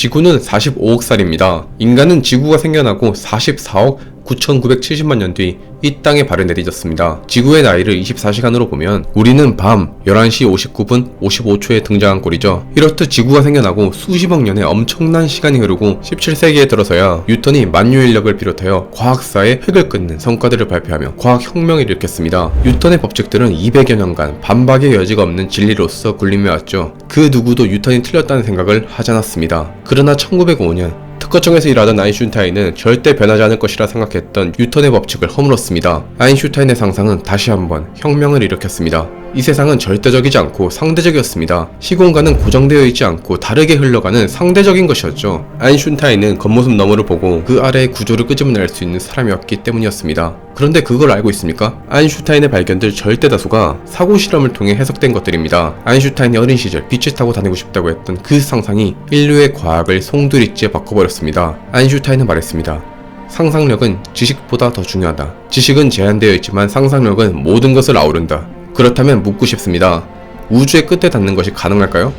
지구는 45억 살입니다. 인간은 지구가 생겨나고 44억 9,970만 년 뒤 이 땅에 발을 내딛었습니다. 지구의 나이를 24시간으로 보면 우리는 밤 11시 59분 55초에 등장한 꼴이죠. 이렇듯 지구가 생겨나고 수십억 년의 엄청난 시간이 흐르고 17세기에 들어서야 뉴턴이 만유인력을 비롯하여 과학사의 획을 끊는 성과들을 발표하며 과학혁명을 일으켰습니다. 뉴턴의 법칙들은 200여 년간 반박의 여지가 없는 진리로서 군림해 왔죠. 그 누구도 뉴턴이 틀렸다는 생각을 하지 않았습니다. 그러나 1905년 특허청에서 일하던 아인슈타인은 절대 변하지 않을 것이라 생각했던 뉴턴의 법칙을 허물었습니다. 아인슈타인의 상상은 다시 한번 혁명을 일으켰습니다. 이 세상은 절대적이지 않고 상대적이었습니다. 시공간은 고정되어 있지 않고 다르게 흘러가는 상대적인 것이었죠. 아인슈타인은 겉모습 너머를 보고 그 아래의 구조를 끄집어낼 수 있는 사람이었기 때문이었습니다. 그런데 그걸 알고 있습니까? 아인슈타인의 발견들 절대 다수가 사고 실험을 통해 해석된 것들입니다. 아인슈타인이 어린 시절 빛을 타고 다니고 싶다고 했던 그 상상이 인류의 과학을 송두리째 바꿔버렸습니다. 아인슈타인은 말했습니다. 상상력은 지식보다 더 중요하다. 지식은 제한되어 있지만 상상력은 모든 것을 아우른다. 그렇다면 묻고 싶습니다. 우주의 끝에 닿는 것이 가능할까요?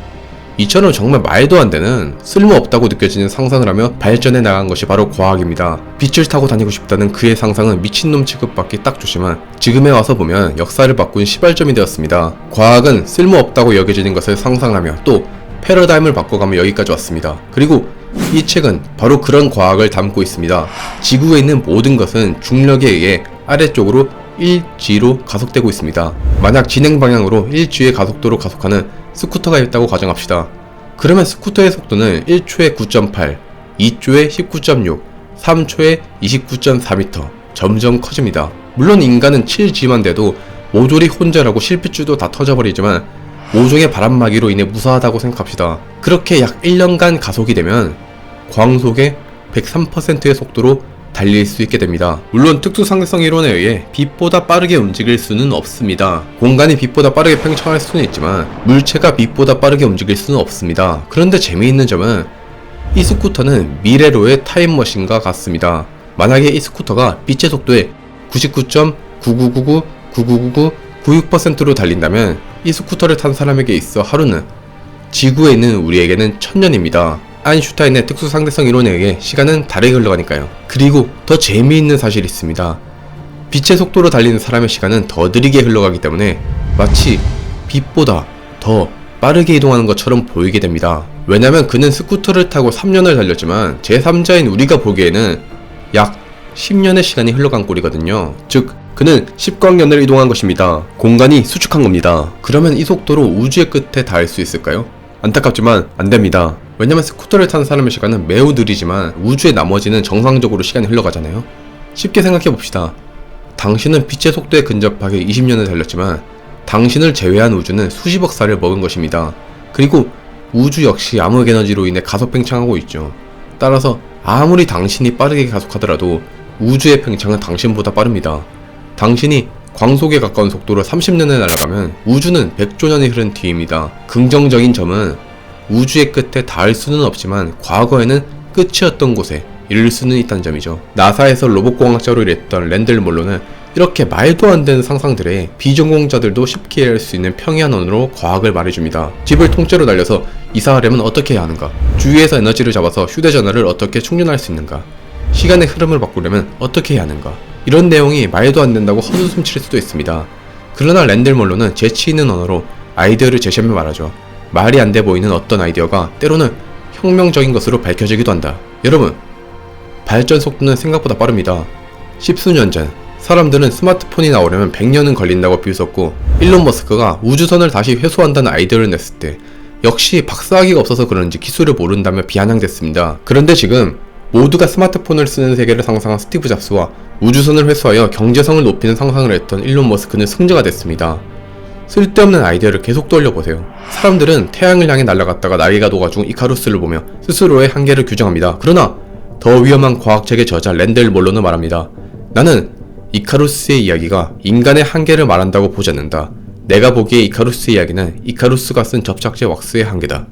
이처럼 정말 말도 안 되는 쓸모없다고 느껴지는 상상을 하며 발전해 나간 것이 바로 과학입니다. 빛을 타고 다니고 싶다는 그의 상상은 미친놈 취급받기 딱 좋지만 지금에 와서 보면 역사를 바꾼 시발점이 되었습니다. 과학은 쓸모없다고 여겨지는 것을 상상하며 또 패러다임을 바꿔가며 여기까지 왔습니다. 그리고 이 책은 바로 그런 과학을 담고 있습니다. 지구에 있는 모든 것은 중력에 의해 아래쪽으로 일지로 가속되고 있습니다. 만약 진행 방향으로 일지의 가속도로 가속하는 스쿠터가 있다고 가정합시다. 그러면 스쿠터의 속도는 1초에 9.8, 2초에 19.6, 3초에 29.4m 점점 커집니다. 물론 인간은 7G만 돼도 모조리 혼자라고 실핏줄도 다 터져버리지만 모종의 바람막이로 인해 무사하다고 생각합시다. 그렇게 약 1년간 가속이 되면 광속의 103%의 속도로 달릴 수 있게 됩니다. 물론 특수상대성 이론에 의해 빛보다 빠르게 움직일 수는 없습니다. 공간이 빛보다 빠르게 팽창할 수는 있지만 물체가 빛보다 빠르게 움직일 수는 없습니다. 그런데 재미있는 점은 이 스쿠터는 미래로의 타임머신과 같습니다. 만약에 이 스쿠터가 빛의 속도에 99.99999999996%로 달린다면 이 스쿠터를 탄 사람에게 있어 하루는 지구에 있는 우리에게는 1000년입니다. 아인슈타인의 특수상대성 이론에 의해 시간은 다르게 흘러가니까요. 그리고 더 재미있는 사실이 있습니다. 빛의 속도로 달리는 사람의 시간은 더 느리게 흘러가기 때문에 마치 빛보다 더 빠르게 이동하는 것처럼 보이게 됩니다. 왜냐면 그는 스쿠터를 타고 3년을 달렸지만 제3자인 우리가 보기에는 약 10년의 시간이 흘러간 꼴이거든요. 즉 그는 10광년을 이동한 것입니다. 공간이 수축한 겁니다. 그러면 이 속도로 우주의 끝에 닿을 수 있을까요? 안타깝지만 안됩니다. 왜냐면 스쿠터를 타는 사람의 시간은 매우 느리지만 우주의 나머지는 정상적으로 시간이 흘러가잖아요. 쉽게 생각해봅시다. 당신은 빛의 속도에 근접하게 20년을 달렸지만 당신을 제외한 우주는 수십억 살을 먹은 것입니다. 그리고 우주 역시 암흑 에너지로 인해 가속 팽창하고 있죠. 따라서 아무리 당신이 빠르게 가속하더라도 우주의 팽창은 당신보다 빠릅니다. 당신이 광속에 가까운 속도로 30년을 날아가면 우주는 100조 년이 흐른 뒤입니다. 긍정적인 점은 우주의 끝에 닿을 수는 없지만 과거에는 끝이었던 곳에 이를 수는 있다는 점이죠. 나사에서 로봇공학자로 일했던 랜들 몰로는 이렇게 말도 안 되는 상상들에 비전공자들도 쉽게 이해할 수 있는 평이한 언어로 과학을 말해줍니다. 집을 통째로 날려서 이사하려면 어떻게 해야 하는가? 주위에서 에너지를 잡아서 휴대전화를 어떻게 충전할 수 있는가? 시간의 흐름을 바꾸려면 어떻게 해야 하는가? 이런 내용이 말도 안 된다고 헛웃음 칠 수도 있습니다. 그러나 랜들 몰로는 재치 있는 언어로 아이디어를 제시하며 말하죠. 말이 안 돼 보이는 어떤 아이디어가 때로는 혁명적인 것으로 밝혀지기도 한다. 여러분, 발전 속도는 생각보다 빠릅니다. 십수년 전 사람들은 스마트폰이 나오려면 100년은 걸린다고 비웃었고 일론 머스크가 우주선을 다시 회수한다는 아이디어를 냈을 때 역시 박사학위가 없어서 그런지 기술을 모른다며 비아냥댔습니다. 그런데 지금 모두가 스마트폰을 쓰는 세계를 상상한 스티브 잡스와 우주선을 회수하여 경제성을 높이는 상상을 했던 일론 머스크는 승자가 됐습니다. 쓸데없는 아이디어를 계속 떠올려보세요. 사람들은 태양을 향해 날아갔다가 날개가 녹아준 이카루스를 보며 스스로의 한계를 규정합니다. 그러나 더 위험한 과학책의 저자 랜델 몰로는 말합니다. 나는 이카루스의 이야기가 인간의 한계를 말한다고 보지 않는다. 내가 보기에 이카루스의 이야기는 이카루스가 쓴 접착제 왁스의 한계다.